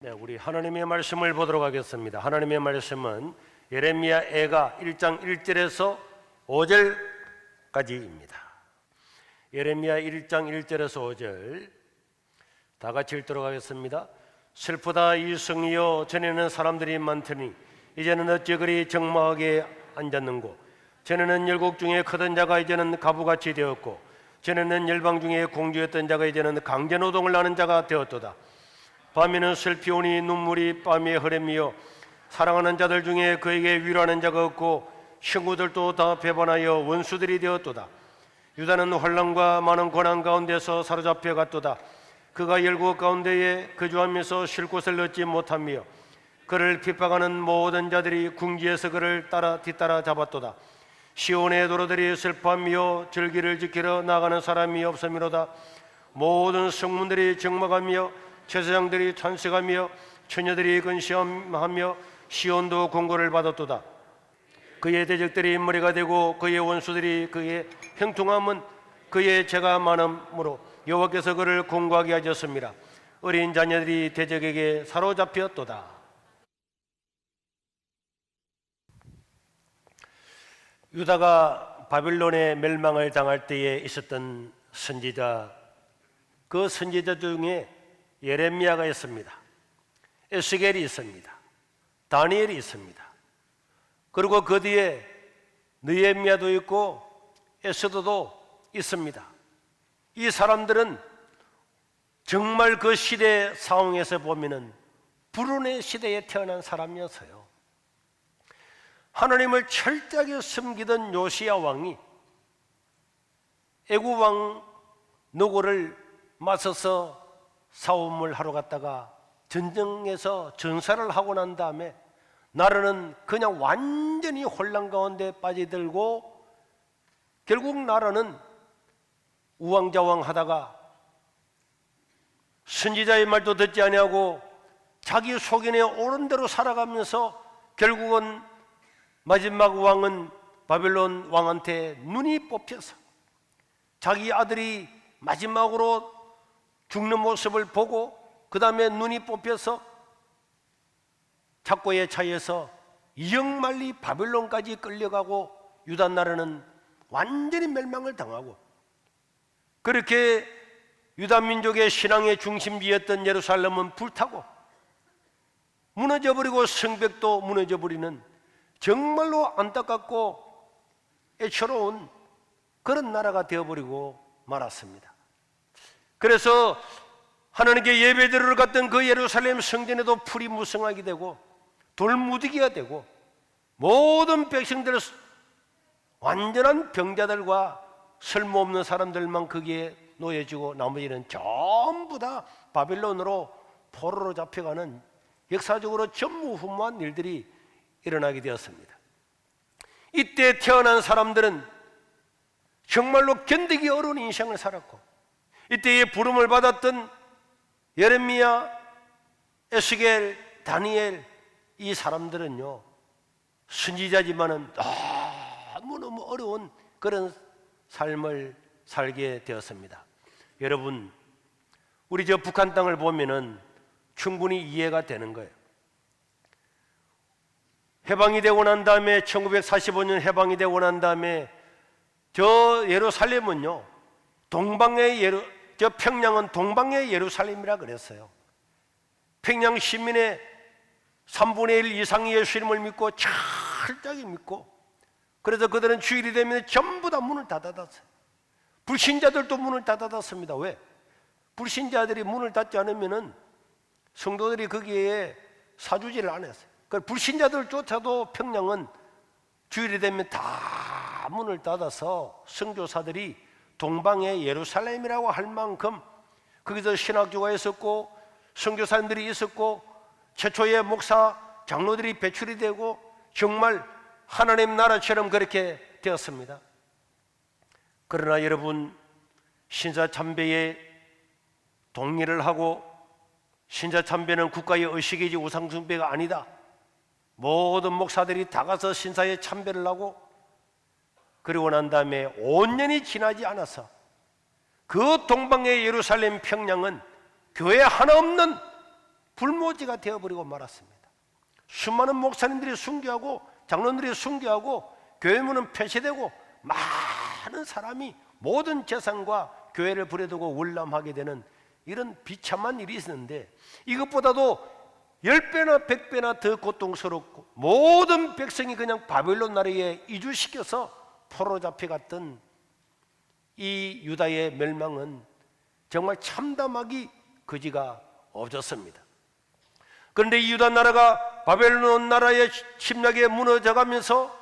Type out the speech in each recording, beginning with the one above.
네, 우리 하나님의 말씀을 보도록 하겠습니다. 하나님의 말씀은 예레미야 애가 1장 1절에서 5절까지입니다. 예레미야 1장 1절에서 5절 다 같이 읽도록 하겠습니다. 슬프다 이 성이여, 전에는 사람들이 많더니 이제는 어찌 그리 적막하게 앉았는고. 전에는 열국 중에 크던 자가 이제는 가부같이 되었고, 전에는 열방 중에 공주였던 자가 이제는 강제노동을 하는 자가 되었도다. 밤에는 슬피 오니 눈물이 밤에 흐름이여, 사랑하는 자들 중에 그에게 위로하는 자가 없고 친구들도 다 배반하여 원수들이 되었도다. 유다는 환난과 많은 고난 가운데서 사로잡혀 갔도다. 그가 열국 가운데에 거주하면서 쉴 곳을 얻지 못하며 그를 핍박하는 모든 자들이 궁지에서 그를 뒤따라 잡았도다. 시온의 도로들이 슬퍼하며 절기를 지키러 나가는 사람이 없음이로다. 모든 성문들이 적막하며 제사장들이 탄식하며 처녀들이 근심하며 시온도 공고를 받았도다. 그의 대적들이 머리가 되고 그의 원수들이 그의 형통함은 그의 죄가 많음으로 여호와께서 그를 공고하게 하셨습니다. 어린 자녀들이 대적에게 사로잡혔도다. 유다가 바빌론의 멸망을 당할 때에 있었던 선지자, 그 선지자 중에 예레미야가 있습니다. 에스겔이 있습니다. 다니엘이 있습니다. 그리고 그 뒤에 느헤미야도 있고 에스더도 있습니다. 이 사람들은 정말 그 시대 상황에서 보면은 불운의 시대에 태어난 사람이었어요. 하나님을 철저하게 섬기던 요시야 왕이 애굽 왕 노고를 맞서서 싸움을 하러 갔다가 전쟁에서 전사를 하고 난 다음에 나라는 그냥 완전히 혼란 가운데 빠져들고 결국 나라는 우왕좌왕 하다가 선지자의 말도 듣지 아니하고 자기 속인에 옳은 대로 살아가면서 결국은 마지막 왕은 바벨론 왕한테 눈이 뽑혀서 자기 아들이 마지막으로 죽는 모습을 보고 그 다음에 눈이 뽑혀서 착고에 차여서 이역만리 바벨론까지 끌려가고 유다 나라는 완전히 멸망을 당하고, 그렇게 유다 민족의 신앙의 중심지였던 예루살렘은 불타고 무너져버리고 성벽도 무너져버리는 정말로 안타깝고 애처로운 그런 나라가 되어버리고 말았습니다. 그래서 하나님께 예배드리러 갔던 그 예루살렘 성전에도 풀이 무성하게 되고 돌무더기가 되고 모든 백성들 완전한 병자들과 쓸모없는 사람들만 거기에 놓여지고 나머지는 전부 다 바빌론으로 포로로 잡혀가는 역사적으로 전무후무한 일들이 일어나게 되었습니다. 이때 태어난 사람들은 정말로 견디기 어려운 인생을 살았고, 이때에 부름을 받았던 예레미야, 에스겔, 다니엘, 이 사람들은요 선지자지만은 너무너무 어려운 그런 삶을 살게 되었습니다. 여러분, 우리 저 북한 땅을 보면은 충분히 이해가 되는 거예요. 해방이 되고 난 다음에 1945년 해방이 되고 난 다음에 저 예루살렘은요 저 평양은 동방의 예루살렘이라 그랬어요. 평양 시민의 3분의 1 이상이 예수님을 믿고 철저하게 믿고, 그래서 그들은 주일이 되면 전부 다 문을 다 닫았어요. 불신자들도 문을 다 닫았습니다. 왜? 불신자들이 문을 닫지 않으면은 성도들이 거기에 사주지를 안 했어요. 그 불신자들조차도 평양은 주일이 되면 다 문을 닫아서 선교사들이 동방의 예루살렘이라고 할 만큼 거기서 신학교가 있었고 선교사님들이 있었고 최초의 목사 장로들이 배출이 되고 정말 하나님 나라처럼 그렇게 되었습니다. 그러나 여러분, 신사참배에 동의를 하고, 신사참배는 국가의 의식이지 우상숭배가 아니다, 모든 목사들이 다 가서 신사에 참배를 하고, 그리고 난 다음에 5년이 지나지 않아서 그 동방의 예루살렘 평양은 교회 하나 없는 불모지가 되어버리고 말았습니다. 수많은 목사님들이 순교하고 장로들이 순교하고 교회 문은 폐쇄되고 많은 사람이 모든 재산과 교회를 버려두고 월남하게 되는 이런 비참한 일이 있었는데, 이것보다도 10배나 100배나 더 고통스럽고 모든 백성이 그냥 바벨론 나라에 이주시켜서 포로 잡혀갔던 이 유다의 멸망은 정말 참담하기 그지가 없었습니다. 그런데 이 유다 나라가 바벨론 나라의 침략에 무너져가면서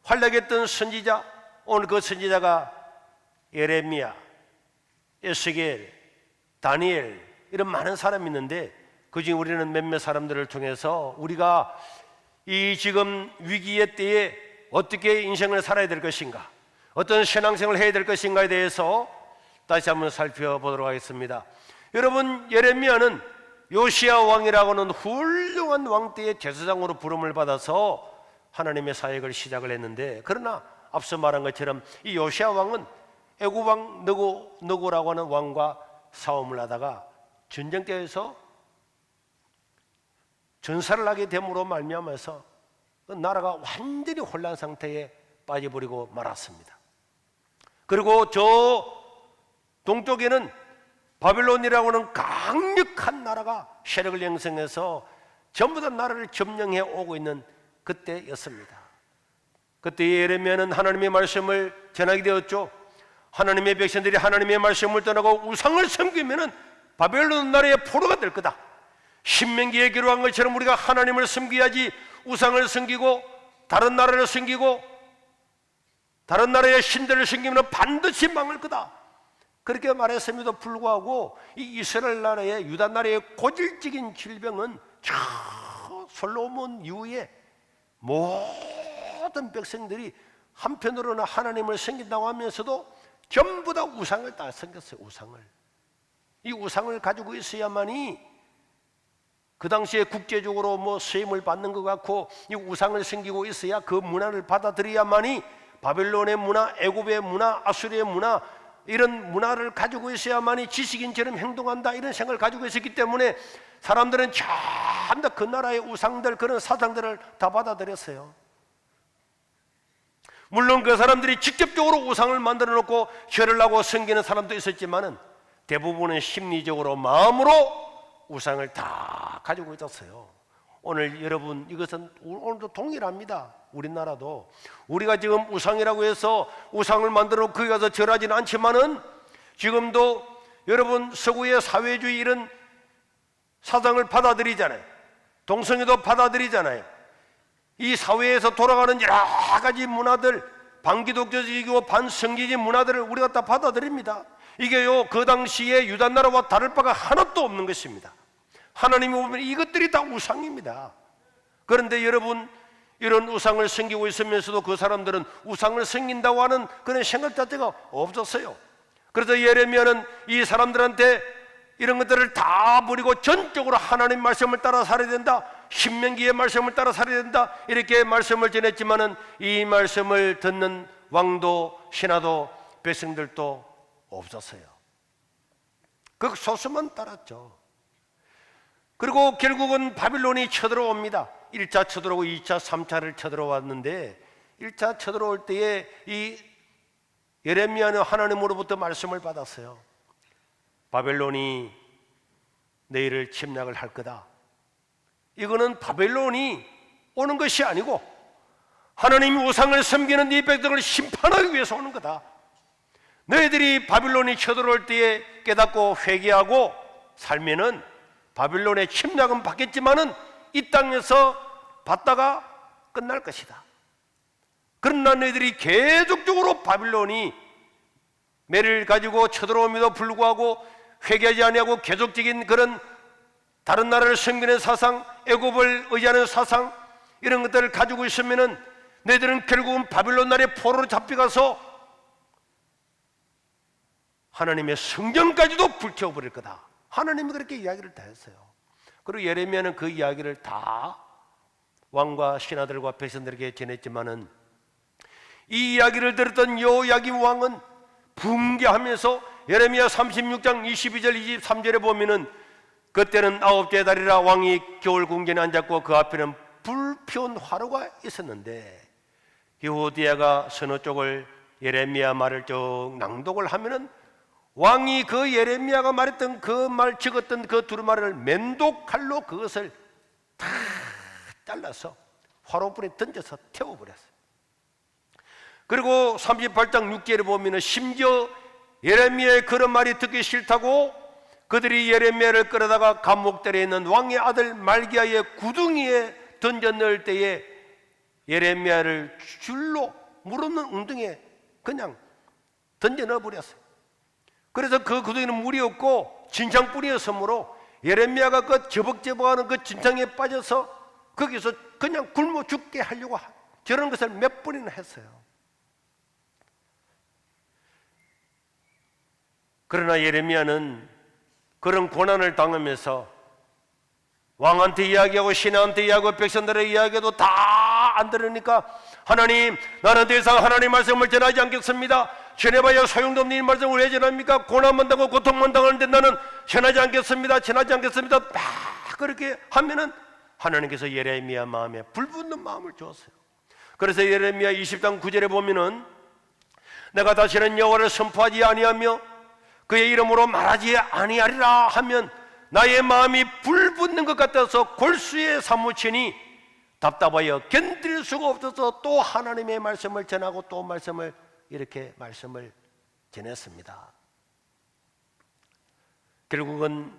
활약했던 선지자, 오늘 그 선지자가 예레미야, 에스겔, 다니엘, 이런 많은 사람이 있는데, 그중에 우리는 몇몇 사람들을 통해서 우리가 이 지금 위기의 때에 어떻게 인생을 살아야 될 것인가, 어떤 신앙생활을 해야 될 것인가에 대해서 다시 한번 살펴보도록 하겠습니다. 여러분, 예레미야는 요시야 왕이라고 하는 훌륭한 왕 때의 제사장으로 부름을 받아서 하나님의 사역을 시작을 했는데, 그러나 앞서 말한 것처럼 이 요시야 왕은 애굽 왕 느고라고 하는 왕과 싸움을 하다가 전쟁터에서 전사를 하게 됨으로 말미암아서 그 나라가 완전히 혼란 상태에 빠져버리고 말았습니다. 그리고 저 동쪽에는 바벨론이라고 하는 강력한 나라가 세력을 형성해서 전부 다 나라를 점령해 오고 있는 그때였습니다. 그때 예레미야는 하나님의 말씀을 전하게 되었죠. 하나님의 백성들이 하나님의 말씀을 떠나고 우상을 섬기면은 바벨론 나라의 포로가 될 거다. 신명기에 기록한 것처럼 우리가 하나님을 섬겨야지 우상을 섬기고 다른 나라를 섬기고 다른 나라의 신들을 섬기면 반드시 망할 거다. 그렇게 말했음에도 불구하고 이 이스라엘 나라의 유다 나라의 고질적인 질병은 저 솔로몬 이후에 모든 백성들이 한편으로는 하나님을 섬긴다고 하면서도 전부 다 우상을 다 섬겼어요. 우상을. 이 우상을 가지고 있어야만이 그 당시에 국제적으로 뭐 수임을 받는 것 같고, 이 우상을 섬기고 있어야 그 문화를 받아들여야만이 바벨론의 문화, 애굽의 문화, 아수리의 문화, 이런 문화를 가지고 있어야만이 지식인처럼 행동한다, 이런 생각을 가지고 있었기 때문에 사람들은 전부 다 그 나라의 우상들, 그런 사상들을 다 받아들였어요. 물론 그 사람들이 직접적으로 우상을 만들어 놓고 절을 하고 섬기는 사람도 있었지만은 대부분은 심리적으로 마음으로 우상을 다 가지고 있었어요. 오늘 여러분, 이것은 오늘도 동일합니다. 우리나라도 우리가 지금 우상이라고 해서 우상을 만들어 거기 가서 절하지는 않지만은 지금도 여러분 서구의 사회주의 이런 사상을 받아들이잖아요. 동성애도 받아들이잖아요. 이 사회에서 돌아가는 여러 가지 문화들, 반기독교적이고 반성기적 문화들을 우리가 다 받아들입니다. 이게요, 그 당시에 유다 나라와 다를 바가 하나도 없는 것입니다. 하나님이 보면 이것들이 다 우상입니다. 그런데 여러분, 이런 우상을 섬기고 있으면서도 그 사람들은 우상을 섬긴다고 하는 그런 생각 자체가 없었어요. 그래서 예레미야는 이 사람들한테 이런 것들을 다 버리고 전적으로 하나님 말씀을 따라 살아야 된다, 신명기의 말씀을 따라 살아야 된다, 이렇게 말씀을 전했지만은 이 말씀을 듣는 왕도 신하도 백성들도 없었어요. 그 소수만 따랐죠. 그리고 결국은 바빌론이 쳐들어옵니다. 1차 쳐들어오고 2차, 3차를 쳐들어왔는데 1차 쳐들어올 때에 이 예레미야는 하나님으로부터 말씀을 받았어요. 바벨론이 너희를 침략을 할 거다. 이거는 바벨론이 오는 것이 아니고 하나님이 우상을 섬기는 이 백성을 심판하기 위해서 오는 거다. 너희들이 바빌론이 쳐들어올 때에 깨닫고 회개하고 살면은 바빌론의 침략은 받겠지만은 이 땅에서 받다가 끝날 것이다. 그러나 너희들이 계속적으로 바빌론이 매를 가지고 쳐들어옴에도 불구하고 회개하지 아니하고 계속적인 그런 다른 나라를 섬기는 사상, 애굽을 의지하는 사상, 이런 것들을 가지고 있으면은 너희들은 결국은 바빌론 나라의 포로로 잡혀가서 하나님의 성전까지도 불태워버릴 거다. 하나님이 그렇게 이야기를 다 했어요. 그리고 예레미야는 그 이야기를 다 왕과 신하들과 백성들에게 전했지만은 이 이야기를 들었던 여호야김 왕은 붕괴하면서 예레미야 36장 22절 23절에 보면은 그때는 아홉째 달이라 왕이 겨울 궁전에 앉았고 그 앞에는 불피운 화로가 있었는데 여호디야가 서너 쪽을 예레미야 말을 쭉 낭독을 하면은 왕이 그 예레미야가 말했던 그 말 적었던 그 두루마리를 맨도칼로 그것을 다 잘라서 화로불에 던져서 태워버렸어요. 그리고 38장 6절에 보면은 심지어 예레미야의 그런 말이 듣기 싫다고 그들이 예레미야를 끌어다가 감옥들에 있는 왕의 아들 말기야의 구덩이에 던져 넣을 때에 예레미야를 줄로 물 없는 웅덩이에 그냥 던져 넣어버렸어요. 그래서 그 구덩이는 물이 없고 진창불이었으므로 예레미야가 그 저벅저벅하는 그 진창에 빠져서 거기서 그냥 굶어 죽게 하려고 저런 것을 몇 번이나 했어요. 그러나 예레미야는 그런 고난을 당하면서 왕한테 이야기하고 신하한테 이야기하고 백성들의 이야기도 다 안 들으니까 하나님, 나는 더 이상 하나님 말씀을 전하지 않겠습니다. 전해봐야 소용도 없는 이 말씀을 왜 전합니까? 고난만 당하고 고통만 당하는데 나는 전하지 않겠습니다. 전하지 않겠습니다. 막 그렇게 하면은 하나님께서 예레미야 마음에 불붙는 마음을 주었어요. 그래서 예레미야 20장 9절에 보면은 내가 다시는 여호와를 선포하지 아니하며 그의 이름으로 말하지 아니하리라 하면 나의 마음이 불붙는 것 같아서 골수에 사무치니 답답하여 견딜 수가 없어서 또 하나님의 말씀을 전하고 또 말씀을 이렇게 말씀을 전했습니다. 결국은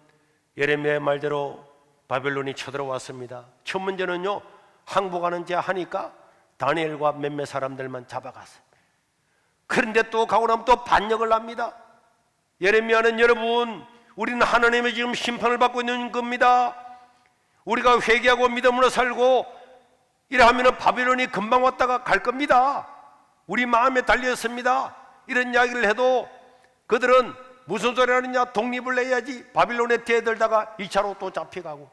예레미야의 말대로 바벨론이 쳐들어왔습니다. 첫 문제는요, 항복하는 자 하니까 다니엘과 몇몇 사람들만 잡아갔어요. 그런데 또 가고 나면 또 반역을 합니다. 예레미야는 여러분, 우리는 하나님의 지금 심판을 받고 있는 겁니다. 우리가 회개하고 믿음으로 살고 이러하면 바벨론이 금방 왔다가 갈 겁니다. 우리 마음에 달렸습니다. 이런 이야기를 해도 그들은 무슨 소리 하느냐, 독립을 내야지. 바벨론에 대들다가 2차로 또 잡혀가고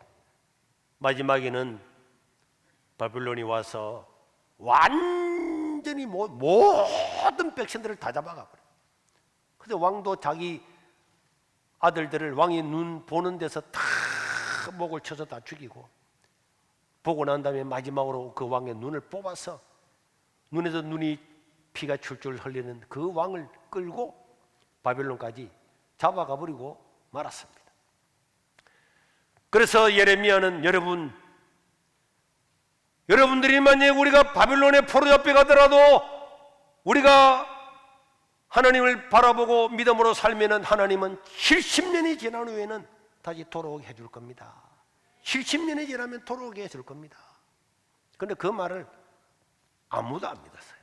마지막에는 바벨론이 와서 완전히 모든 백성들을 다 잡아가버려요. 그래서 왕도 자기 아들들을 왕이 눈 보는 데서 다 목을 쳐서 다 죽이고, 보고 난 다음에 마지막으로 그 왕의 눈을 뽑아서 눈에서 눈이 피가 줄줄 흘리는 그 왕을 끌고 바벨론까지 잡아가 버리고 말았습니다. 그래서 예레미야는 여러분들이 만약에 우리가 바벨론에 포로잡혀 가더라도 우리가 하나님을 바라보고 믿음으로 살면은 하나님은 70년이 지난 후에는 다시 돌아오게 해줄 겁니다. 70년이 지나면 돌아오게 해줄 겁니다. 그런데 그 말을 아무도 안 믿었어요.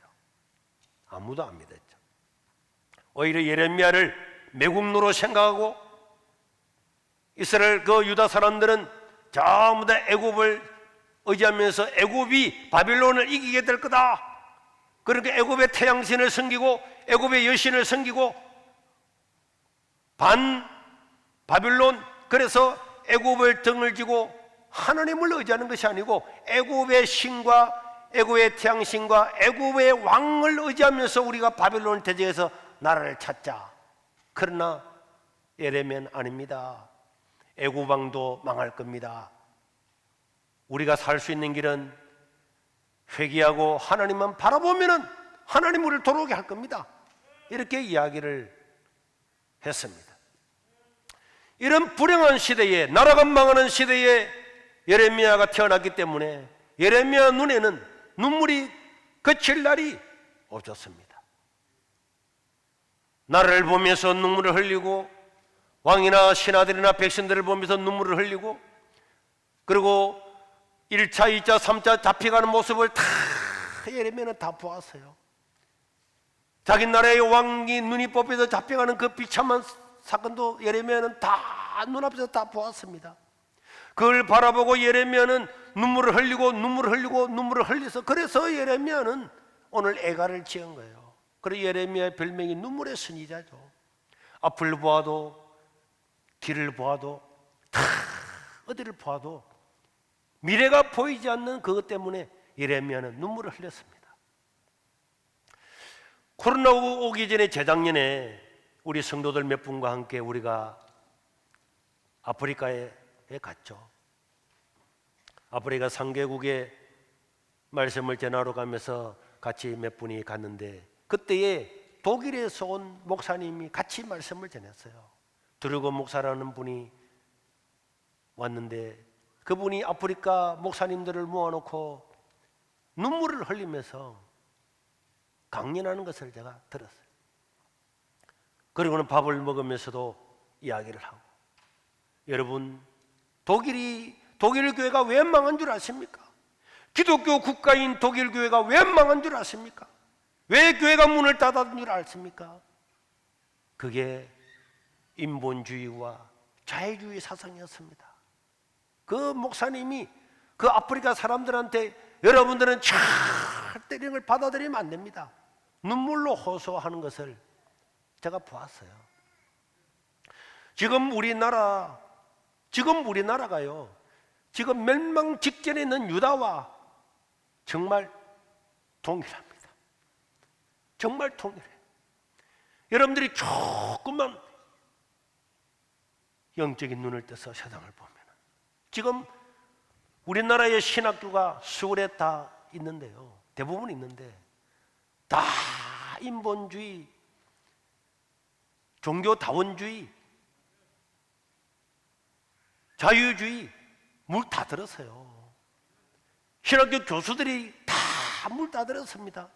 아무도 안 믿었죠. 오히려 예레미야를 매국노로 생각하고 이스라엘 그 유다 사람들은 전부 다 애굽을 의지하면서 애굽이 바빌론을 이기게 될 거다. 그러니까 애굽의 태양신을 섬기고 애굽의 여신을 섬기고 반 바빌론, 그래서 애굽을 등을 지고 하나님을 의지하는 것이 아니고 애굽의 신과 애굽의 태양신과 애굽의 왕을 의지하면서 우리가 바빌론을 대적해서 나라를 찾자. 그러나 예레미야는 아닙니다. 애굽 왕도 망할 겁니다. 우리가 살 수 있는 길은 회개하고 하나님만 바라보면은 하나님 우리를 돌아오게 할 겁니다. 이렇게 이야기를 했습니다. 이런 불행한 시대에, 나라가 망하는 시대에 예레미야가 태어났기 때문에 예레미야 눈에는 눈물이 그칠 날이 없었습니다. 나라를 보면서 눈물을 흘리고 왕이나 신하들이나 백성들을 보면서 눈물을 흘리고, 그리고 1차, 2차, 3차 잡혀가는 모습을 다 예레미야는 다 보았어요. 자기 나라의 왕이 눈이 뽑혀서 잡혀가는 그 비참한 사건도 예레미야는 다 눈앞에서 다 보았습니다. 그걸 바라보고 예레미야는 눈물을 흘리고 눈물을 흘려서, 그래서 예레미야는 오늘 애가를 지은 거예요. 그래서 예레미야의 별명이 눈물의 선지자죠. 앞을 보아도 뒤를 보아도 다 어디를 보아도 미래가 보이지 않는 그것 때문에 예레미야는 눈물을 흘렸습니다. 코로나 오기 전에 재작년에 우리 성도들 몇 분과 함께 우리가 아프리카에 갔죠. 아프리카 상계국에 말씀을 전하러 가면서 같이 몇 분이 갔는데 그때에 독일에서 온 목사님이 같이 말씀을 전했어요. 드루거 목사라는 분이 왔는데 그분이 아프리카 목사님들을 모아놓고 눈물을 흘리면서 강연하는 것을 제가 들었어요. 그리고는 밥을 먹으면서도 이야기를 하고, 여러분, 독일 교회가 왜 망한 줄 아십니까? 기독교 국가인 독일 교회가 왜 망한 줄 아십니까? 왜 교회가 문을 닫았는 줄 아십니까? 그게 인본주의와 자유주의 사상이었습니다. 그 목사님이 그 아프리카 사람들한테 여러분들은 절대 이런 걸 받아들이면 안 됩니다, 눈물로 호소하는 것을 제가 보았어요. 지금 우리나라가요, 지금 멸망 직전에 있는 유다와 정말 동일합니다. 정말 동일해요. 여러분들이 조금만 영적인 눈을 떠서 세상을 보면 지금 우리나라의 신학교가 수월에 다 있는데요, 대부분 있는데 다 인본주의, 종교다원주의, 자유주의 물 다 들었어요. 신학교 교수들이 다 물 다 들었습니다.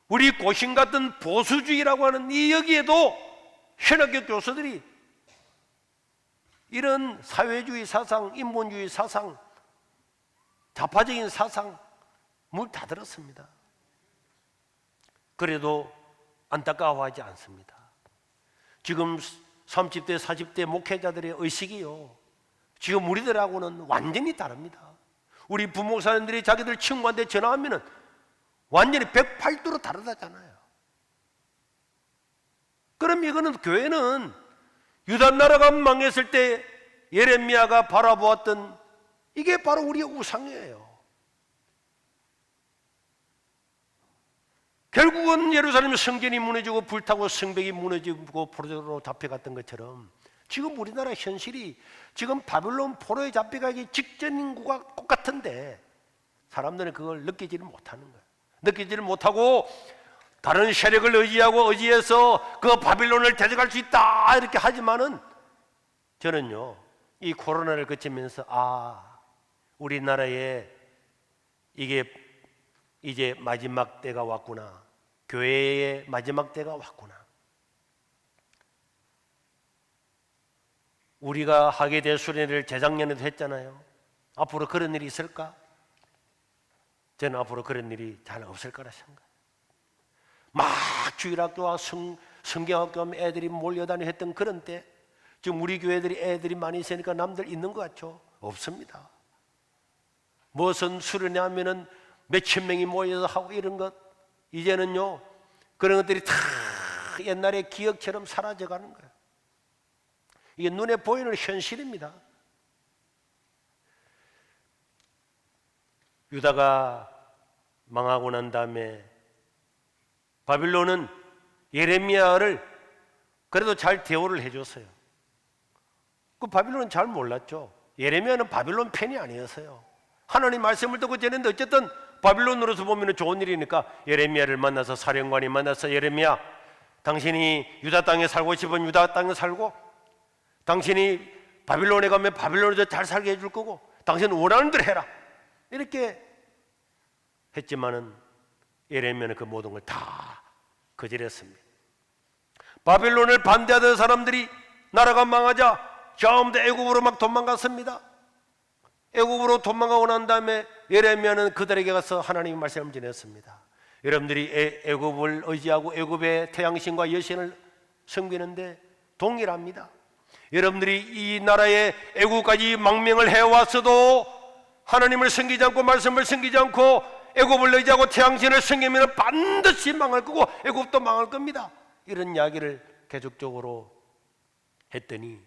우리 고신 같은 보수주의라고 하는 이 여기에도 신학교 교수들이 이런 사회주의 사상, 인본주의 사상, 좌파적인 사상 물 다 들었습니다. 그래도 안타까워하지 않습니다. 지금 30대, 40대 목회자들의 의식이요, 지금 우리들하고는 완전히 다릅니다. 우리 부목사님들이 자기들 친구한테 전화하면 완전히 108도로 다르다잖아요. 그럼 이거는, 교회는 유다 나라가 망했을 때 예레미야가 바라보았던 이게 바로 우리의 우상이에요. 결국은 예루살렘 성전이 무너지고 불타고 성벽이 무너지고 포로로 잡혀갔던 것처럼 지금 우리나라 현실이 지금 바빌론 포로에 잡혀가기 직전인 것 같은데 사람들은 그걸 느끼지를 못하는 거예요. 느끼지를 못하고 다른 세력을 의지해서 그 바빌론을 데려갈 수 있다 이렇게 하지만은, 저는요, 이 코로나를 거치면서 우리나라에 이게 이제 마지막 때가 왔구나, 교회의 마지막 때가 왔구나. 우리가 하게 될 수련회를 재작년에도 했잖아요. 앞으로 그런 일이 있을까? 저는 앞으로 그런 일이 잘 없을 거라 생각해요. 막 주일학교와 성경학교 하면 애들이 몰려다니 했던 그런 때, 지금 우리 교회들이 애들이 많이 있으니까 남들 있는 것 같죠? 없습니다. 무슨 수련회 하면은 몇천 명이 모여서 하고 이런 것, 이제는요 그런 것들이 다 옛날의 기억처럼 사라져가는 거예요. 이게 눈에 보이는 현실입니다. 유다가 망하고 난 다음에 바빌론은 예레미야를 그래도 잘 대우를 해줬어요. 그 바빌론은 잘 몰랐죠. 예레미야는 바빌론 팬이 아니었어요. 하나님 말씀을 듣고 전했는데 어쨌든 바빌론으로서 보면 좋은 일이니까 예레미야를 만나서, 사령관이 만나서, 예레미야, 당신이 유다 땅에 살고 싶으면 유다 땅에 살고, 당신이 바빌론에 가면 바빌론에서 잘 살게 해줄 거고, 당신은 원하는 대로 해라, 이렇게 했지만은 예레미야는 그 모든 걸 다 거절했습니다. 바빌론을 반대하던 사람들이 나라가 망하자 처음부터 애굽으로 막 도망갔습니다. 애굽으로 도망가고 난 다음에 예레미야는 그들에게 가서 하나님의 말씀을 전했습니다. 여러분들이 애굽을 의지하고 애굽의 태양신과 여신을 섬기는데 동일합니다. 여러분들이 이 나라의 애굽까지 망명을 해왔어도 하나님을 섬기지 않고 말씀을 섬기지 않고 애굽을 의지하고 태양신을 섬기면 반드시 망할 거고 애굽도 망할 겁니다. 이런 이야기를 계속적으로 했더니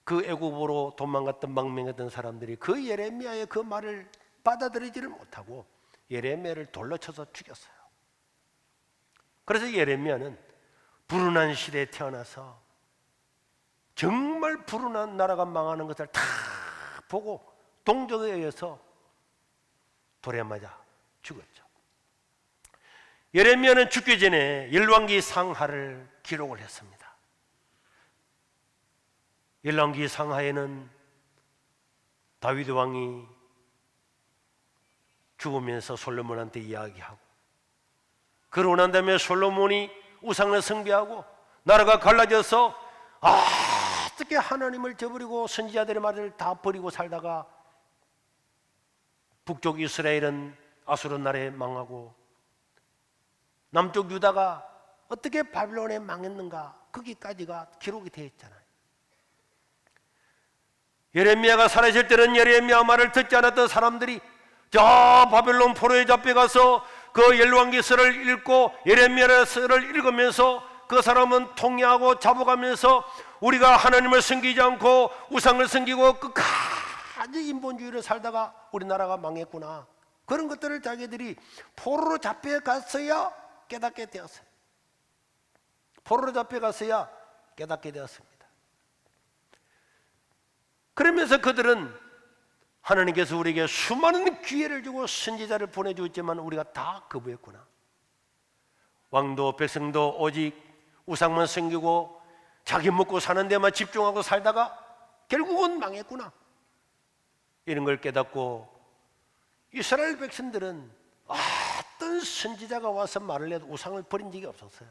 그 애굽으로 도망갔던 망명했던 사람들이 그 예레미야의 그 말을 받아들이지를 못하고 예레미야를 돌로 쳐서 죽였어요. 그래서 예레미야는 불운한 시대에 태어나서 정말 불운한 나라가 망하는 것을 다 보고 동족에 의해서 돌에 맞아 죽었죠. 예레미야는 죽기 전에 열왕기 상하를 기록을 했습니다. 열왕기 상하에는 다윗 왕이 죽으면서 솔로몬한테 이야기하고, 그러고 난 다음에 솔로몬이 우상을 숭배하고 나라가 갈라져서 어떻게 하나님을 저버리고 선지자들의 말을 다 버리고 살다가 북쪽 이스라엘은 아수르 나라에 망하고 남쪽 유다가 어떻게 바빌론에 망했는가, 거기까지가 기록이 되어 있잖아요. 예레미야가 살아있을 때는 예레미야 말을 듣지 않았던 사람들이 저 바빌론 포로에 잡혀가서 그 열왕기서를 읽고 예레미야서를 읽으면서 그 사람은 통회하고 잡아가면서 우리가 하나님을 섬기지 않고 우상을 섬기고 끝까지 인본주의를 살다가 우리나라가 망했구나, 그런 것들을 자기들이 포로로 잡혀갔어야 깨닫게 되었어요. 포로로 잡혀갔어야 깨닫게 되었습니다. 그러면서 그들은 하나님께서 우리에게 수많은 기회를 주고 선지자를 보내주었지만 우리가 다 거부했구나, 왕도 백성도 오직 우상만 섬기고 자기 먹고 사는 데만 집중하고 살다가 결국은 망했구나, 이런 걸 깨닫고 이스라엘 백성들은 어떤 선지자가 와서 말을 해도 우상을 버린 적이 없었어요.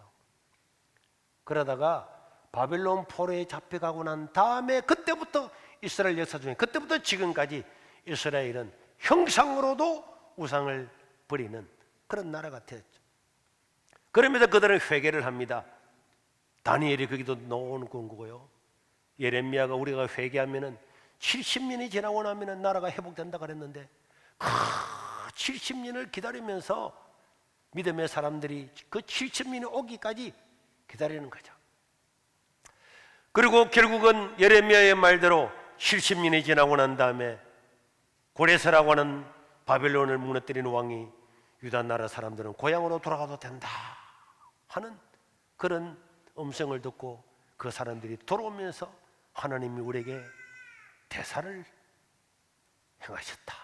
그러다가 바벨론 포로에 잡혀가고 난 다음에 그때부터 이스라엘 역사 중에 그때부터 지금까지 이스라엘은 형상으로도 우상을 버리는 그런 나라가 되었죠. 그러면서 그들은 회개를 합니다. 다니엘이 거기도 나오는 거고요. 예레미야가 우리가 회개하면은 70년이 지나고 나면은 나라가 회복된다 그랬는데 70년을 기다리면서 믿음의 사람들이 그 70년이 오기까지 기다리는 거죠. 그리고 결국은 예레미야의 말대로 70년이 지나고 난 다음에 고레스라고 하는 바벨론을 무너뜨리는 왕이 유다 나라 사람들은 고향으로 돌아가도 된다 하는 그런 음성을 듣고 그 사람들이 돌아오면서 하나님이 우리에게 대사를 행하셨다,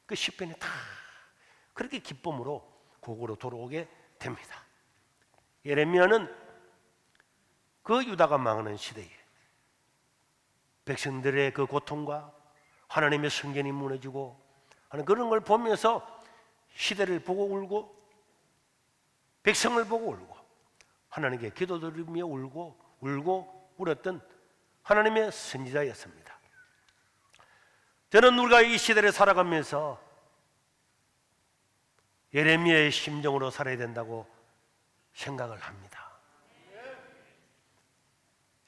그 시편이 다 그렇게 기쁨으로 곡으로 돌아오게 됩니다. 예레미야는 그 유다가 망하는 시대에 백성들의 그 고통과 하나님의 성전이 무너지고 하는 그런 걸 보면서 시대를 보고 울고 백성을 보고 울고 하나님께 기도드리며 울고 울었던 하나님의 선지자였습니다. 저는 우리가 이 시대를 살아가면서 예레미야의 심정으로 살아야 된다고 생각을 합니다.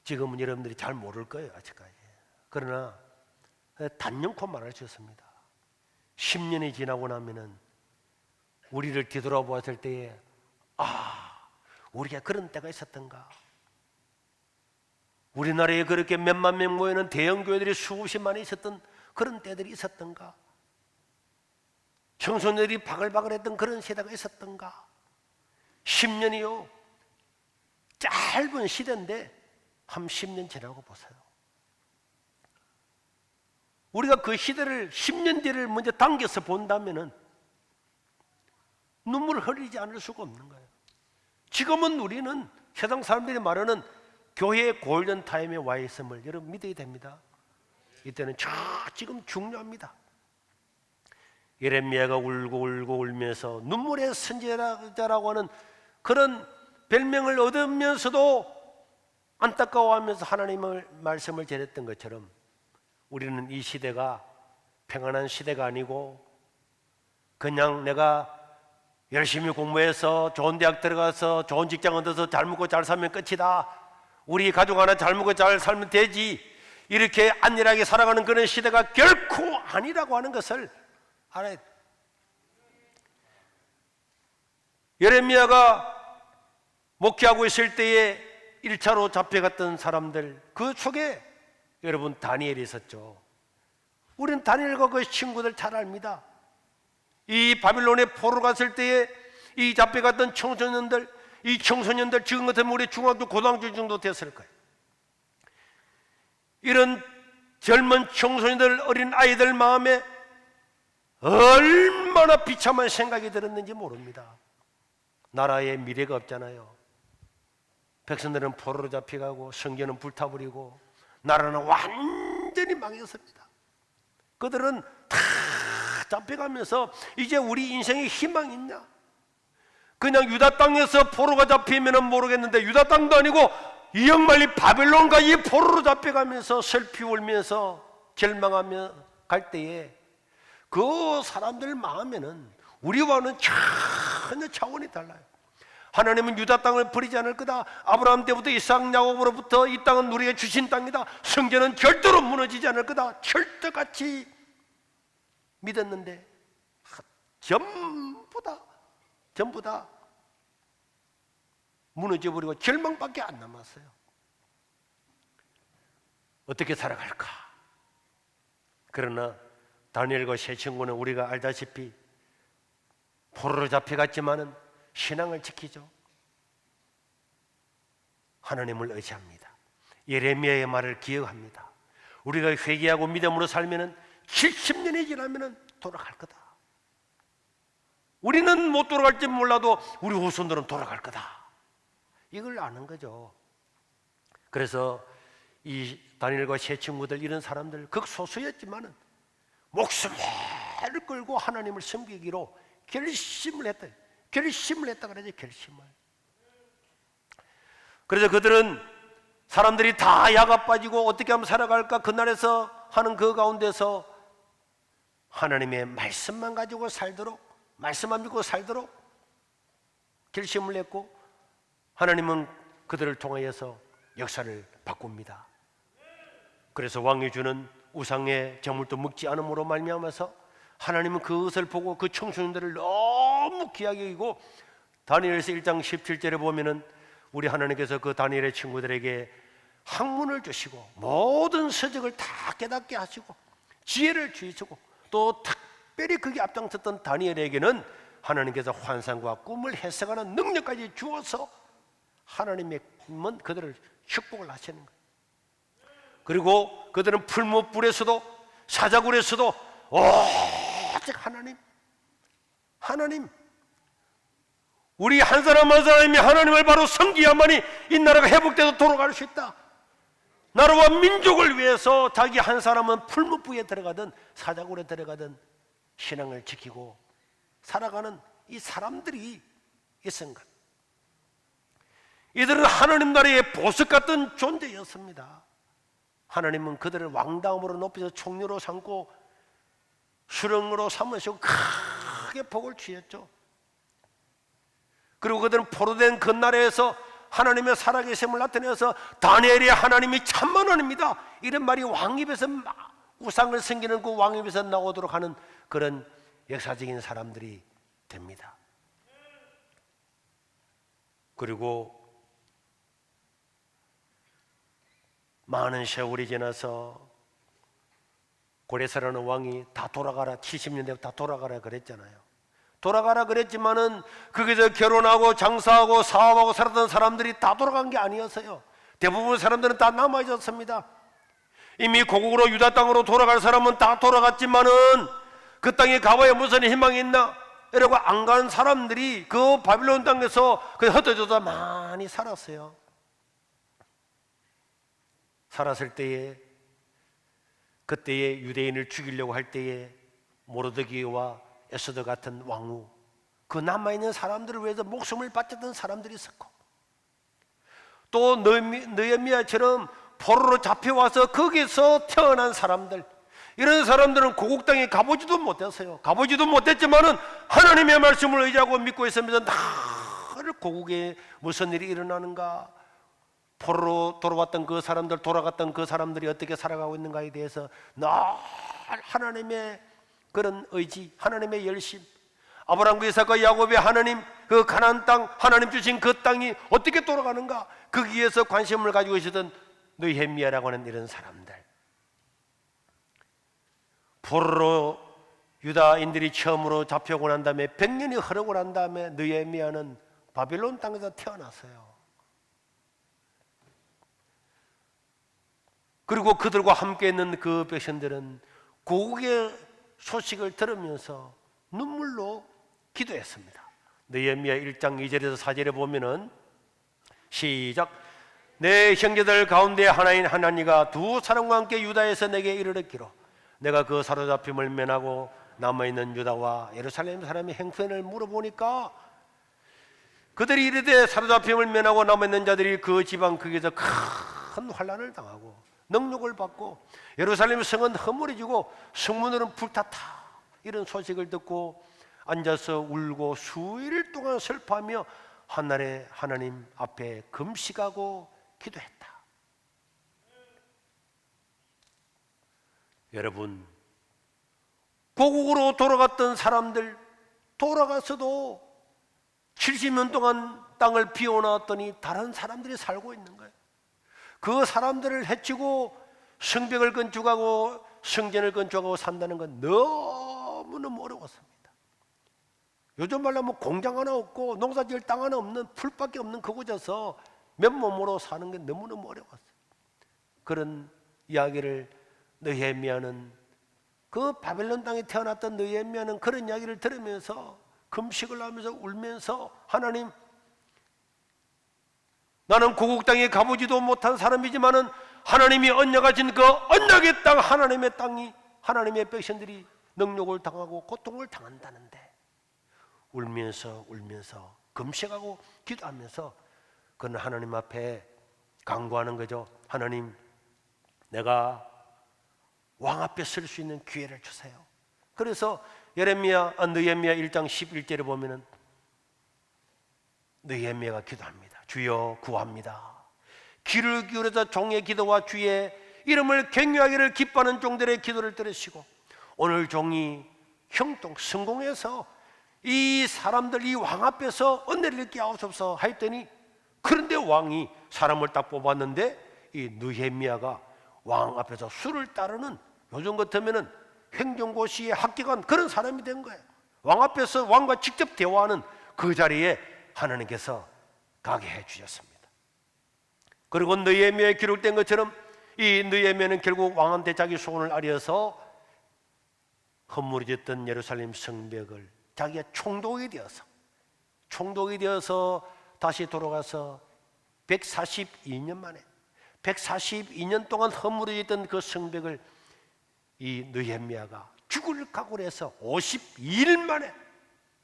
지금은 여러분들이 잘 모를 거예요, 아직까지. 그러나 단연코 말할 수 있습니다. 10년이 지나고 나면은 우리를 뒤돌아보았을 때에 우리가 그런 때가 있었던가, 우리나라에 그렇게 몇만 명 모이는 대형 교회들이 수십만이 있었던 그런 때들이 있었던가, 청소년들이 바글바글했던 그런 시대가 있었던가. 10년이요 짧은 시대인데 한 10년 지나고 보세요. 우리가 그 시대를 10년 뒤를 먼저 당겨서 본다면은 눈물을 흘리지 않을 수가 없는 거예요. 지금은 우리는 세상 사람들이 말하는 교회의 골든 타임에 와 있음을 여러분 믿어야 됩니다. 이때는 지금 중요합니다. 예레미야가 울고 울면서 눈물의 선지자라고 하는 그런 별명을 얻으면서도 안타까워하면서 하나님의 말씀을 전했던 것처럼 우리는 이 시대가 평안한 시대가 아니고 그냥 내가 열심히 공부해서 좋은 대학 들어가서 좋은 직장 얻어서 잘 먹고 잘 살면 끝이다, 우리 가족 하나 잘 먹고 잘 살면 되지, 이렇게 안일하게 살아가는 그런 시대가 결코 아니라고 하는 것을 알아야 돼요. 예레미야가 목회하고 있을 때에 1차로 잡혀갔던 사람들, 그 속에 여러분 다니엘이 있었죠. 우리는 다니엘과 그 친구들 잘 압니다. 이 바빌론에 포로 갔을 때에 이 잡혀갔던 청소년들, 이 청소년들 지금 같으면 우리 중학교 고등학교 정도 됐을 거예요. 이런 젊은 청소년들, 어린 아이들 마음에 얼마나 비참한 생각이 들었는지 모릅니다. 나라에 미래가 없잖아요. 백성들은 포로로 잡혀가고 성전은 불타버리고 나라는 완전히 망했습니다. 그들은 다 잡혀가면서 이제 우리 인생에 희망이 있냐? 그냥 유다 땅에서 포로가 잡히면 모르겠는데 유다 땅도 아니고 이역만리 바벨론까지 포로로 잡혀가면서 슬피 울면서 절망하며 갈 때에 그 사람들 마음에는 우리와는 전혀 차원이 달라요. 하나님은 유다 땅을 버리지 않을 거다. 아브라함 때부터 이삭 야곱으로부터 이 땅은 우리에게 주신 땅이다. 성전은 절대로 무너지지 않을 거다. 철떡같이 믿었는데 전부 다 무너져버리고 절망밖에 안 남았어요. 어떻게 살아갈까? 그러나 다니엘과 세 친구는 우리가 알다시피 포로로 잡혀갔지만은 신앙을 지키죠. 하나님을 의지합니다. 예레미야의 말을 기억합니다. 우리가 회개하고 믿음으로 살면은 70년이 지나면은 돌아갈 거다. 우리는 못 돌아갈지 몰라도 우리 후손들은 돌아갈 거다. 이걸 아는 거죠. 그래서 이 다니엘과 세 친구들 이런 사람들 극소수였지만은 목숨을 걸고 하나님을 섬기기로 결심을 했다. 그러죠. 결심을. 그래서 그들은 사람들이 다 야가 빠지고 어떻게 하면 살아갈까 그날에서 하는 그 가운데서 하나님의 말씀만 가지고 살도록, 말씀만 믿고 살도록 결심을 했고 하나님은 그들을 통하여서 역사를 바꿉니다. 그래서 왕이 주는 우상의 제물도 먹지 않음으로 말미암아서 하나님은 그것을 보고 그 청소년들을 너무 귀하게 여기고 다니엘서 1장 17절에 보면은 우리 하나님께서 그 다니엘의 친구들에게 학문을 주시고 모든 서적을 다 깨닫게 하시고 지혜를 주시고 또 특별히 그게 앞장섰던 다니엘에게는 하나님께서 환상과 꿈을 해석하는 능력까지 주어서 하나님은 그들을 축복을 하시는 거예요. 그리고 그들은 풀무불에서도 사자굴에서도 오직 하나님 우리 한 사람 한 사람이 하나님을 바로 섬기야만이 이 나라가 회복돼서 돌아갈 수 있다. 나라와 민족을 위해서 자기 한 사람은 풀무불에 들어가든 사자굴에 들어가든 신앙을 지키고 살아가는 이 사람들이 있은 것. 이들은 하나님 나라의 보석 같은 존재였습니다. 하나님은 그들을 왕다움으로 높여서 총리로 삼고 수령으로 삼으시고 크게 복을 주셨죠. 그리고 그들은 포로된 그 나라에서 하나님의 살아계심을 나타내서 다니엘이 하나님이 참만원입니다 이런 말이 왕 입에서 우상을 섬기는 그 왕 입에서 나오도록 하는 그런 역사적인 사람들이 됩니다. 그리고 많은 세월이 지나서 고레사라는 왕이 다 돌아가라 70년 되고 다 돌아가라 그랬잖아요. 돌아가라 그랬지만은 거기서 결혼하고 장사하고 사업하고 살았던 사람들이 다 돌아간 게 아니었어요. 대부분 사람들은 다 남아 있었습니다. 이미 고국으로 유다 땅으로 돌아갈 사람은 다 돌아갔지만은 그 땅에 가봐야 무슨 희망이 있나? 이러고 안 간 사람들이 그 바빌론 땅에서 그 흩어져서 많이 살았어요. 살았을 때에 그때에 유대인을 죽이려고 할 때에 모르드기와 에스더 같은 왕후 그 남아있는 사람들을 위해서 목숨을 바쳤던 사람들이 있었고 또 느헤미야처럼 포로로 잡혀와서 거기서 태어난 사람들 이런 사람들은 고국 땅에 가보지도 못했어요. 가보지도 못했지만은 하나님의 말씀을 의지하고 믿고 있으면서 늘 고국에 무슨 일이 일어나는가 포로로 돌아왔던 그 사람들 돌아갔던 그 사람들이 어떻게 살아가고 있는가에 대해서 늘 하나님의 그런 의지 하나님의 열심 아브라함과 이삭과 야곱의 하나님 그 가나안 땅 하나님 주신 그 땅이 어떻게 돌아가는가 거기에서 관심을 가지고 있었던 느헤미야라고 하는 이런 사람들 포로로 유다인들이 처음으로 잡혀오고 난 다음에 100년이 흐르고 난 다음에 느헤미야는 바빌론 땅에서 태어났어요. 그리고 그들과 함께 있는 그 백성들은 고국의 소식을 들으면서 눈물로 기도했습니다. 느헤미야 1장 2절에서 4절에 보면은 시작. 내 형제들 가운데 하나인 하나니가 두 사람과 함께 유다에서 내게 이르렀기로 내가 그 사로잡힘을 면하고 남아있는 유다와 예루살렘 사람의 행편을 물어보니까 그들이 이르되 사로잡힘을 면하고 남아있는 자들이 그 지방 극에서 큰 환난을 당하고 능욕을 받고 예루살렘 성은 허물어지고 성문으로는 불탔다. 이런 소식을 듣고 앉아서 울고 수일 동안 슬퍼하며 한날에 하나님 앞에 금식하고 기도했다. 여러분, 고국으로 돌아갔던 사람들, 돌아가서도 70년 동안 땅을 비워놨더니 다른 사람들이 살고 있는 거예요. 그 사람들을 해치고 성벽을 건축하고 성전을 건축하고 산다는 건 너무너무 어려웠습니다. 요즘 말로 뭐 공장 하나 없고 농사지을 땅 하나 없는 풀밖에 없는 그곳에서 맨몸으로 사는 게 너무너무 어려웠어요. 그런 이야기를 느헤미야는, 그 바벨론 땅에 태어났던 느헤미야는 그런 이야기를 들으면서 금식을 하면서 울면서 하나님, 나는 고국 땅에 가보지도 못한 사람이지만은 하나님이 언약하신 그 언약의 땅, 하나님의 땅이, 하나님의 백성들이 능욕을 당하고 고통을 당한다는데 울면서 금식하고 기도하면서 그는 하나님 앞에 간구하는 거죠. 하나님, 내가 왕 앞에 설 수 있는 기회를 주세요. 그래서 느헤미야 1장 11절에 보면은 느헤미야가 기도합니다. 주여 구합니다. 귀를 기울여서 종의 기도와 주의 이름을 경외하기를 기뻐하는 종들의 기도를 들으시고 오늘 종이 형통 성공해서 이 사람들, 이 왕 앞에서 은혜를 얻게 하옵소서 하였더니, 그런데 왕이 사람을 딱 뽑았는데 이 느헤미야가 왕 앞에서 수를 따르는, 요즘 같으면은 행정고시에 합격한 그런 사람이 된 거예요. 왕 앞에서 왕과 직접 대화하는 그 자리에 하나님께서 가게 해 주셨습니다. 그리고 느헤미야에 기록된 것처럼 이 느헤미야는 결국 왕한테 자기 소원을 아뢰어서 허물어졌던 예루살렘 성벽을 자기가 총독이 되어서 다시 돌아가서 142년 만에 142년 동안 허물어졌던 그 성벽을 이 느헤미야가 죽을 각오를 해서 52일 만에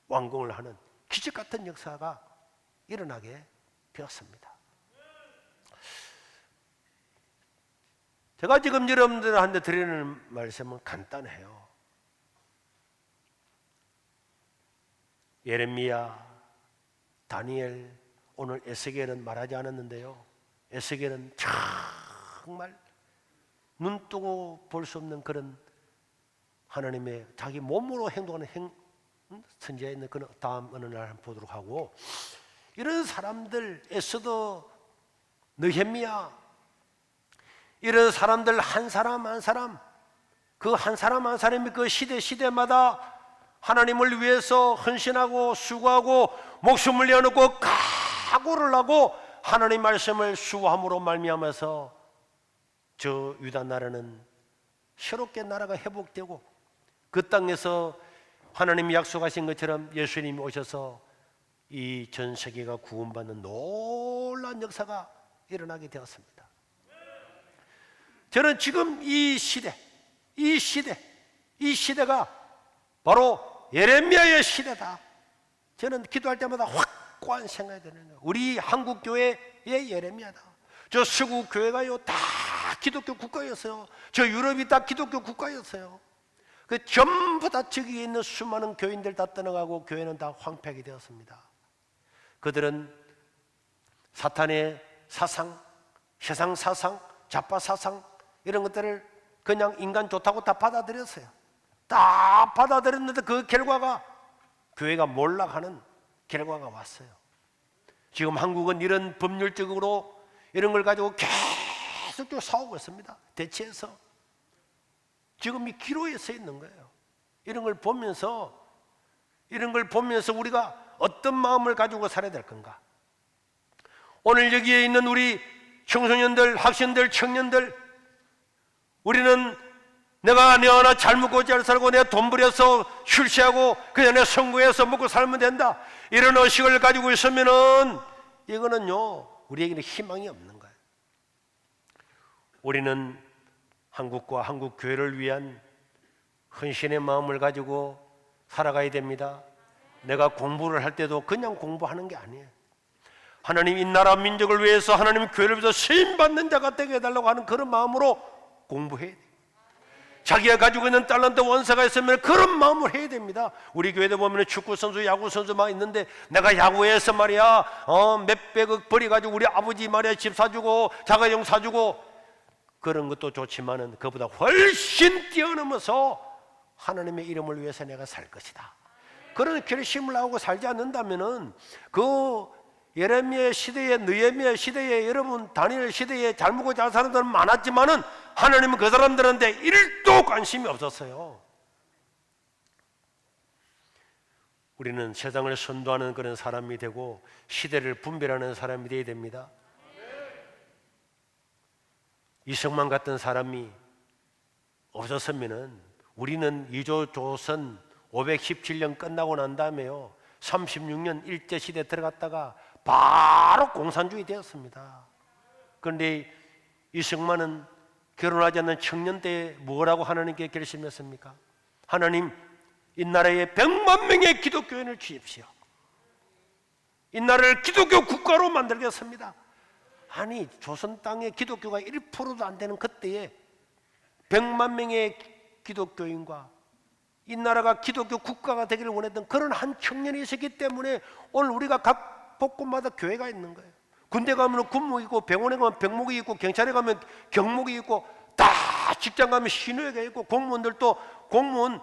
완공을 하는 기적 같은 역사가 일어나게 되었습니다. 제가 지금 여러분들한테 드리는 말씀은 간단해요. 예레미야, 다니엘, 오늘 에스겔은 말하지 않았는데요, 에스겔은 정말 눈 뜨고 볼 수 없는 그런 하나님의 자기 몸으로 행동하는 선지자에 있는 그런 다음 어느 날 보도록 하고, 이런 사람들, 에스더, 느헤미야, 이런 사람들 한 사람 한 사람, 그 한 사람 한 사람이 그 시대마다 하나님을 위해서 헌신하고 수고하고 목숨을 내어놓고 각오를 하고 하나님 말씀을 수호함으로 말미암아서 저 유다 나라는 새롭게 나라가 회복되고 그 땅에서 하나님이 약속하신 것처럼 예수님이 오셔서 이 전 세계가 구원받는 놀라운 역사가 일어나게 되었습니다. 저는 지금 이 시대가 바로 예레미야의 시대다. 저는 기도할 때마다 확고한 생각이 드는 거예요. 우리 한국 교회의 예레미야다. 저 서구 교회가요 다 기독교 국가였어요. 저 유럽이 다 기독교 국가였어요. 그 전부 다 저기에 있는 수많은 교인들 다 떠나가고 교회는 다 황폐하게 되었습니다. 그들은 사탄의 사상, 세상 사상, 좌파 사상 이런 것들을 그냥 인간 좋다고 다 받아들였어요. 다 받아들였는데 그 결과가 교회가 몰락하는 결과가 왔어요. 지금 한국은 이런 법률적으로 이런 걸 가지고 계속 싸우고 있습니다. 대치해서 지금 이 기로에 서 있는 거예요. 이런 걸 보면서 우리가 어떤 마음을 가지고 살아야 될 건가? 오늘 여기에 있는 우리 청소년들, 학생들, 청년들, 우리는 내가 하나 잘 먹고 잘 살고 내가 돈 벌여서 출세하고 그냥 내 성공해서 먹고 살면 된다, 이런 의식을 가지고 있으면은 이거는요 우리에게는 희망이 없는 거예요. 우리는 한국과 한국 교회를 위한 헌신의 마음을 가지고 살아가야 됩니다. 내가 공부를 할 때도 그냥 공부하는 게 아니에요. 하나님 이 나라 민족을 위해서, 하나님 교회를 위해서 쓰임받는 자가 되게 해달라고 하는 그런 마음으로 공부해야 돼요. 자기가 가지고 있는 달란트 원사가 있으면 그런 마음을 해야 됩니다. 우리 교회도 보면 축구 선수, 야구 선수 막 있는데 내가 야구에서 말이야 몇백억 벌이가지고 우리 아버지 말이야 집 사주고 자가용 사주고 그런 것도 좋지만은 그보다 훨씬 뛰어넘어서 하나님의 이름을 위해서 내가 살 것이다, 그런 결심을 하고 살지 않는다면은 그 예레미야 시대에, 느헤미야 시대에, 여러분 다니엘 시대에 잘 먹고 잘 사는 사람은 많았지만은 하나님은 그 사람들한테 1도 관심이 없었어요. 우리는 세상을 선도하는 그런 사람이 되고 시대를 분별하는 사람이 되어야 됩니다. 이승만 같은 사람이 없었으면은 우리는 이조 조선 517년 끝나고 난 다음에요 36년 일제시대 들어갔다가 바로 공산주의 되었습니다. 그런데 이승만은 결혼하지 않는 청년 때에 뭐라고 하나님께 결심했습니까? 하나님, 이 나라에 100만 명의 기독교인을 주십시오. 이 나라를 기독교 국가로 만들겠습니다. 아니, 조선 땅에 기독교가 1%도 안 되는 그때에 100만 명의 기독교인과 이 나라가 기독교 국가가 되기를 원했던 그런 한 청년이 있었기 때문에 오늘 우리가 각 곳곳마다 교회가 있는 거예요. 군대 가면 군목이 있고, 병원에 가면 병목이 있고, 경찰에 가면 경목이 있고, 다 직장 가면 신호회가 있고, 공무원들도 공무원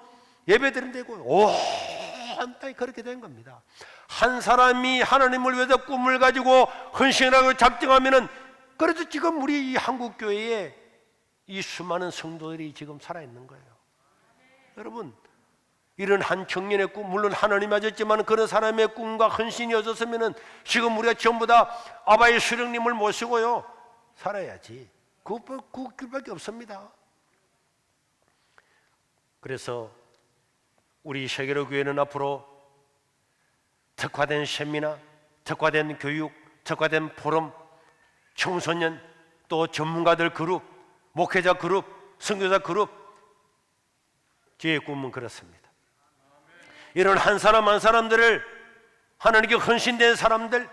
예배 드리는 데고, 온 땅이 그렇게 된 겁니다. 한 사람이 하나님을 위해서 꿈을 가지고 헌신하고 작정하면은, 그래도 지금 우리 이 한국 교회에 이 수많은 성도들이 지금 살아있는 거예요. 여러분, 이런 한 청년의 꿈, 물론 하나님이 하셨지만 그런 사람의 꿈과 헌신이 없었으면은 지금 우리가 전부 다 아바이 수령님을 모시고요 살아야지. 그 길밖에 없습니다. 그래서 우리 세계로 교회는 앞으로 특화된 세미나, 특화된 교육, 특화된 포럼, 청소년, 또 전문가들 그룹, 목회자 그룹, 선교사 그룹, 저의 꿈은 그렇습니다. 이런 한 사람 한 사람들을 하나님께 헌신된 사람들,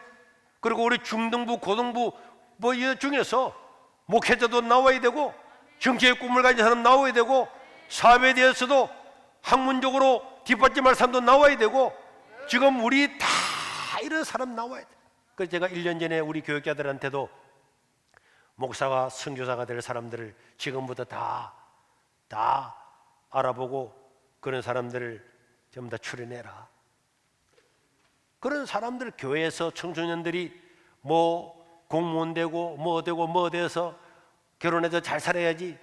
그리고 우리 중등부, 고등부 뭐 이 중에서 목회자도 나와야 되고, 정치의 꿈을 가진 사람 나와야 되고, 사회에 대해서도 학문적으로 뒷받침할 사람도 나와야 되고, 지금 우리 다 이런 사람 나와야 돼. 그래서 제가 1년 전에 우리 교육자들한테도 목사가 선교사가 될 사람들을 지금부터 다 알아보고 그런 사람들을 전부 다 출연해라. 그런 사람들, 교회에서 청소년들이 뭐 공무원 되고 뭐 돼서 결혼해서 잘 살아야지,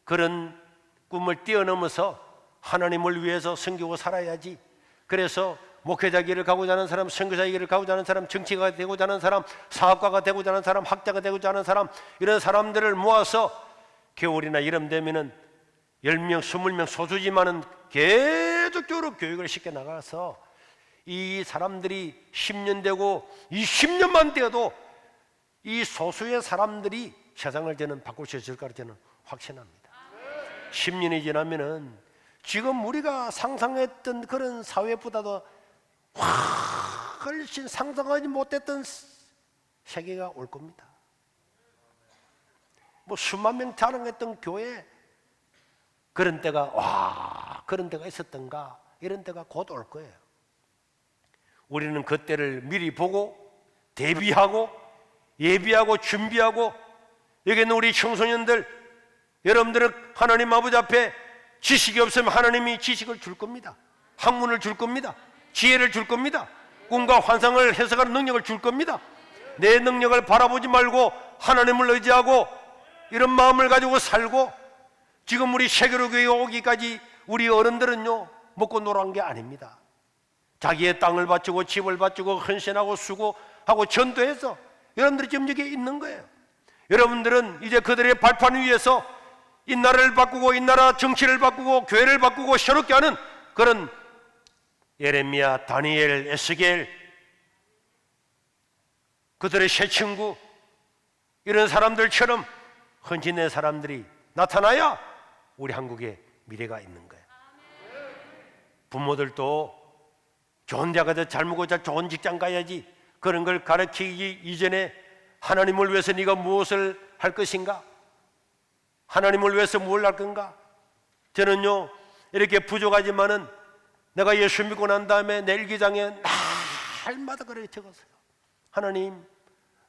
그런 꿈을 뛰어넘어서 하나님을 위해서 섬기고 살아야지. 그래서 목회자 길을 가고자 하는 사람, 선교사 길을 가고자 하는 사람, 정치가가 되고자 하는 사람, 사업가가 되고자 하는 사람, 학자가 되고자 하는 사람, 이런 사람들을 모아서 겨울이나 여름 되면은 10명, 20명 소수지만은 계속적으로 교육을 시켜 나가서 이 사람들이 10년 되고 20년만 되어도 이 소수의 사람들이 세상을 저는 바꿀 수 있을 거라 저는 확신합니다. 10년이 지나면은 지금 우리가 상상했던 그런 사회보다도 훨씬 상상하지 못했던 세계가 올 겁니다. 뭐 수만 명 자랑했던 교회, 그런 때가 그런 때가 있었던가, 이런 때가 곧 올 거예요. 우리는 그때를 미리 보고 대비하고 예비하고 준비하고, 여기 있는 우리 청소년들, 여러분들은 하나님 아버지 앞에 지식이 없으면 하나님이 지식을 줄 겁니다. 학문을 줄 겁니다. 지혜를 줄 겁니다. 꿈과 환상을 해석하는 능력을 줄 겁니다. 내 능력을 바라보지 말고 하나님을 의지하고 이런 마음을 가지고 살고, 지금 우리 세계로 교회 오기까지 우리 어른들은요 먹고 놀아온 게 아닙니다. 자기의 땅을 바치고 집을 바치고 헌신하고 수고하고 전도해서 여러분들이 지금 여기 있는 거예요. 여러분들은 이제 그들의 발판 위에서 이 나라를 바꾸고 이 나라 정치를 바꾸고 교회를 바꾸고 새롭게 하는 그런 예레미야, 다니엘, 에스겔, 그들의 새 친구 이런 사람들처럼 헌신의 사람들이 나타나야 우리 한국에 미래가 있는 거예요. 부모들도 좋은 대 가서 잘 먹고 잘 좋은 직장 가야지, 그런 걸 가르치기 이전에 하나님을 위해서 네가 무엇을 할 것인가? 하나님을 위해서 무엇을 할 건가? 저는요 이렇게 부족하지만은 내가 예수 믿고 난 다음에 내 일기장에 날마다 그렇게 적었어요. 하나님,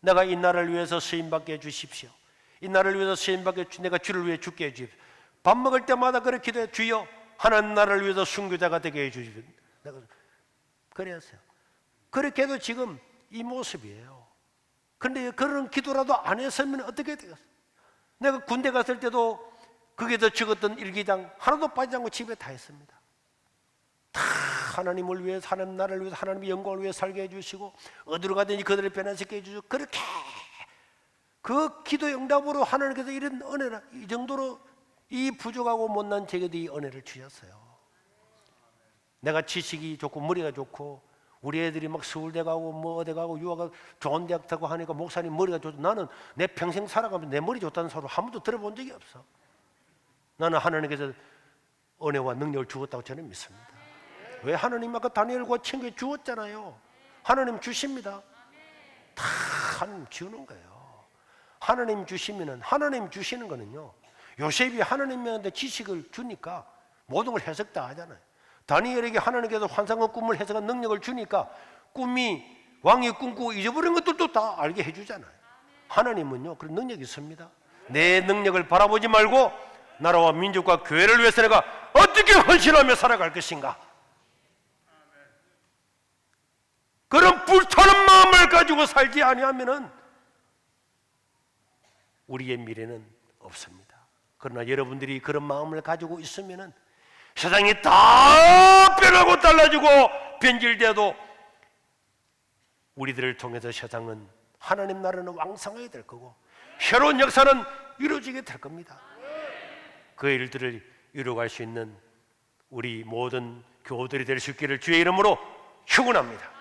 내가 이 나라를 위해서 쓰임받게 해주십시오. 이 나라를 위해서 쓰임받게 내가 주를 위해 죽게 해주십시오. 밥 먹을 때마다 그렇게 기도해. 주여, 하나님 나라를 위해서 순교자가 되게 해주십시오. 내가 그랬어요. 그렇게 해도 지금 이 모습이에요. 그런데 그런 기도라도 안 했으면 어떻게 되겠어요? 내가 군대 갔을 때도 거기서 적었던 일기장 하나도 빠지지 않고 집에 다 했습니다. 다 하나님을 위해서, 하나님 나라를 위해서, 하나님의 영광을 위해 살게 해주시고 어디로 가든지 그들을 변화시켜 해주시고, 그렇게 그 기도 응답으로 하나님께서 이런 은혜를, 이 정도로 이 부족하고 못난 제게도 이 은혜를 주셨어요. 내가 지식이 좋고 머리가 좋고 우리 애들이 막 서울대 가고 뭐 어디 가고 유학 좋은 대학 가고 하니까 목사님 머리가 좋죠. 나는 내 평생 살아가면서 내 머리 좋다는 소리 한 번도 들어본 적이 없어. 나는 하나님께서 은혜와 능력을 주었다고 저는 믿습니다. 왜? 하나님 아까 다니엘과 친구에 주었잖아요. 하나님 주십니다. 다 하나님 주는 거예요. 하나님 주시면은, 하나님 주시는 거는요, 요셉이 하나님한테 지식을 주니까 모든 걸 해석 다 하잖아요. 다니엘에게 하나님께서 환상과 꿈을 해석한 능력을 주니까 꿈이 왕이 꿈꾸고 잊어버린 것들도 다 알게 해주잖아요. 하나님은요 그런 능력이 있습니다. 내 능력을 바라보지 말고 나라와 민족과 교회를 위해서 내가 어떻게 헌신하며 살아갈 것인가, 그런 불타는 마음을 가지고 살지 아니하면은 우리의 미래는 없습니다. 그러나 여러분들이 그런 마음을 가지고 있으면은 세상이 다 변하고 달라지고 변질돼도 우리들을 통해서 세상은, 하나님 나라는 왕성하게 될 거고 새로운 역사는 이루어지게 될 겁니다. 그 일들을 이루어갈 수 있는 우리 모든 교우들이 될 수 있기를 주의 이름으로 축원합니다.